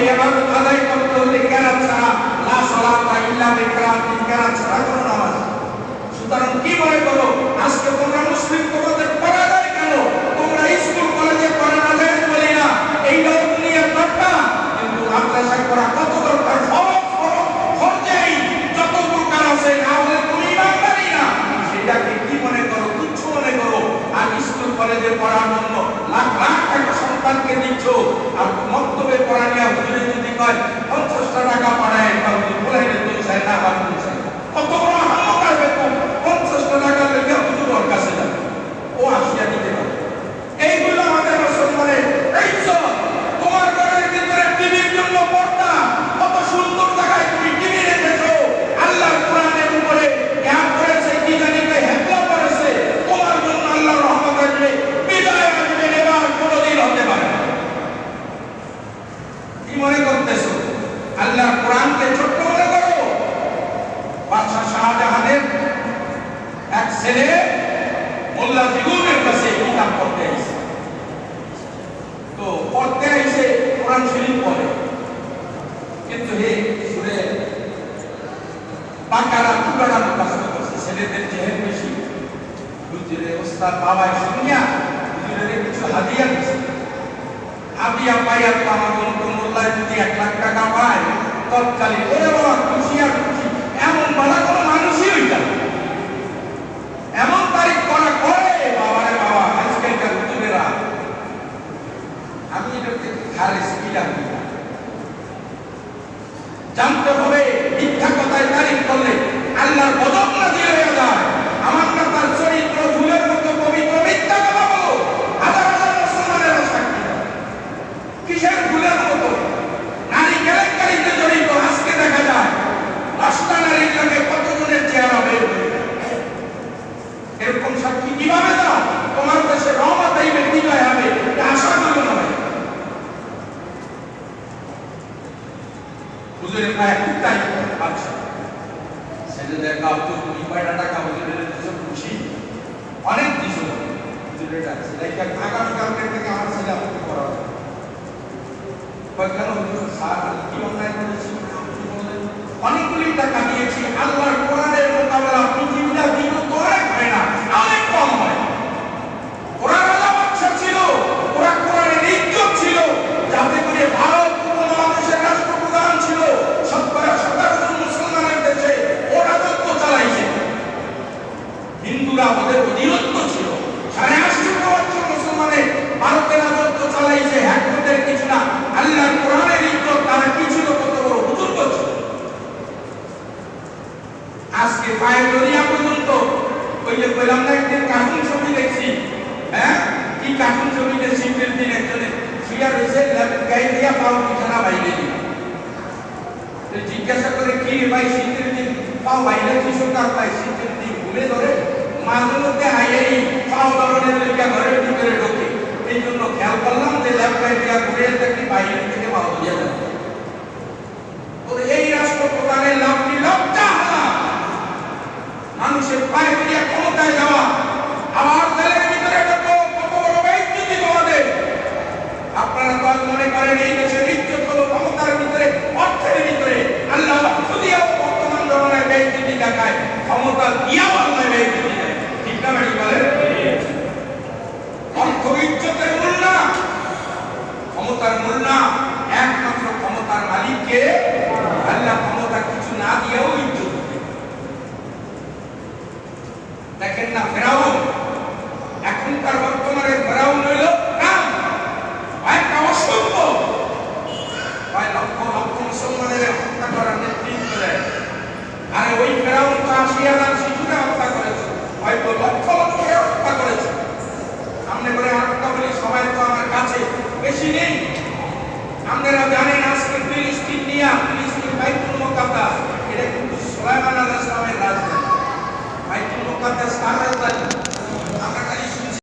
এই ইবাদত আদায় করতে হলে কেরাত ছাড়া, লা সালাতা ইল্লা বিকিরাতিন, কেরাত ছাড়া কোনো নামাজ। সুতরাং কি মনে করো আজকে তোমরা মুসলিম, তোমাদের পড়া যায় কেন? তোমরা স্কুল কলেজে পড়া না যায় বলি না, এইটাও দুনিয়ার দরকার, কিন্তু মাদ্রাসা করা কত দরকার? ফরজেই যত দরকার আছে, না হলে তুমি ইমানদারি না। সেটাকে কি মনে করো? তুচ্ছ মনে করো। আর স্কুল কলেজে পড়ার জন্য লাখ লাখ টাকা সন্তানকে দিচ্ছ, আর মক্তবে পড়া নিয়ে হুজুরে যদি কয় 50টা টাকা পড়ায়, তাহলে বলে তুই চাই না বা তুই চাই, কত বড় হামকার বেতন! 50টা টাকা লেগে হুজুর ওর কাছে যাবে, ও আসিয়া দিতে পারে। এইগুলো আমাদের মুসলমানের ইজ্জত। তোমার ঘরের ভিতরে টিভির জন্য পর্দা, কত সুন্দর জায়গায় তুমি টিভি রেখেছো, আল্লাহর কোরআনের উপরে জ্ঞান করেছে, কি জানি হেফলা করেছে, তোমার জন্য আল্লাহর রহমত আসবে, বিদায় আসবে, এবার কোনোদিন হতে পারে না। কি মনে করতেছো? আল্লাহর কোরআনকে ছোট্ট মনে করো? বাদশা শাহজাহানের এক ছেলে মোল্লা জিগুনের কাছে কিতাব পড়তে আইছে। তো পড়তে আইছে, কোরআন শরীফ পড়ে, কিন্তু হে সুরে বাকারা টুকরা মুখস্থ করছে। ছেলেদের জেহেন বেশি। হুজুরের ওস্তাদ বাবাই শুনিয়া হুজুরের কিছু হাদিয়া দিছে। হাদিয়া পাইয়া তো আমার মতো মোল্লায় যদি 1 লাখ টাকা পায়, তৎকালীন ওরে বাবা খুশি আর খুশি, এমন বলা কোনো মানুষই হইত না। এমন তারিখ করা করে, বাবারে বাবা, আজকালকার হুজুরেরা, আমি এটাকে খারেজ কিলাম। জানতে হবে মিথ্যা কথায় তারিখ করলে আল্লাহর গজব নাযিল হয়ে যায়। আমার না তার চরিত্র ফুলের মতো পবিত্র, মিথ্যা কথা বলো, হাজার হাজার মুসলমানেরা সাক্ষী দেয়। কিসের ফুলের মতো? নারী কেলেঙ্কারিতে জড়িত। আজকে দেখা যায় 10টা নারীর সঙ্গে কতজনের চেহারা বের হয়ে যায়। এরকম সাক্ষী কিভাবে দাও? তোমার দেশে রহমত আইবে, বিজয় হবে, এটা আশা করো না। হুজুরের প্রায় 1 তারিখ বাদশা ছেলেদের কাউ তো তুমি কয়টা টাকা হুজুরের দিছো? খুশি, অনেক দিছো। হুজুরের ডাকছে, লাইকা আগামীকালকে থেকে আমার ছেলে আমাকে পড়াবে। কেন হুজুর? স্যার কি অন্যায় করেছি? অনেকগুলি টাকা দিয়েছি, আল্লাহর কোরআনের মোকাবেলা পৃথিবীটা দিন তো অনেক হয় না, অনেক কম হয়। ওরা রাজা বাদশা ছিল, ওরা কোরআনের ইজ্জত ছিল, যাতে করে ভারত উপমহাদেশের রাষ্ট্রপ্রধান ছিল, শতকরা 17 জন মুসলমানের দেশে ও রাজত্ব চালাইছে। হিন্দুরা ওদের অধীনত্ব ছিল, 8.5 বছর মুসলমানের ভারতের রাজত্ব চালাইছে। হ্যাকমতের কিছু না, আল্লাহর কোরআনের ইজ্জত তারা কি ছিল? কত বড় হুজুর ছিল। আজকে পায়ের দরিয়া পর্যন্ত ওই যে বললাম না, একদিন কার্টুন ছবি দেখছি। হ্যাঁ, কি কার্টুন ছবিতে শীতের দিন একজনে শুয়া রয়েছে, গায়ে দিয়া পাও বিছানা বাইরে দিয়ে জিজ্ঞাসা করে, কি রে ভাই, শীতের দিন পাও বাইরে কিছু কার পাই? শীতের দিন ঘুরে ধরে মাঝে মধ্যে আইয়াই পাও ধরনের লেখা ঘরের ভিতরে ঢোকে। এই জন্য খেয়াল করলাম যে ল্যাপটপ দিয়া ঘুরে দেখি বাইরে থেকে পাও দিয়ে যায়। এই রাষ্ট্রপ্রধানের লাভটি লজ্জা হলা, মানুষের পায়ে দিয়া ক্ষমতায় যাওয়া, আবার জেলের ভিতরে ঢোকো, কত বড় বেইজ্জতি তোমাদের। আপনারা তো আজ মনে করেন এই দেশের ইজ্জত হলো ক্ষমতার ভিতরে, অর্থের ভিতরে। আল্লাহ অর্থ দিয়েও বর্তমান জমানায় বেইজ্জতি দেখায়, ক্ষমতা দিয়েও আল্লাহ বেইজ্জতি দেয়। ঠিক না ভাই বলেন? অর্থ ইজ্জতের মূল না, ক্ষমতার মূল না। একমাত্র ক্ষমতার মালিককে আল্লাহ ক্ষমতা কিছু না দিয়েও ইজ্জত দেয়। দেখেন না ফেরাউন, এখনকার বর্তমানের ফেরাউন হইল কাম, একটা অসভ্য, লক্ষ লক্ষ মুসলমানের হত্যা করার নেতৃত্ব দেয়। আরে ওই ফেরাউন তো 80,000 শিশুকে হত্যা করেছে, হয়তো লক্ষ লক্ষ হত্যা করেছে। সামনে করে হত্যা বলি, সবাই তো আমার কাছে বেশি নেই। আপনারা জানেন আজকে ফিলিস্তিন নিয়ে, ফিলিস্তিন বাইতুল মুকাদ্দাস, এটা কিন্তু সুলাইমান আলাইহিস সালামের রাজধানী। বাইতুল মুকাদ্দাস কার রাজধানী?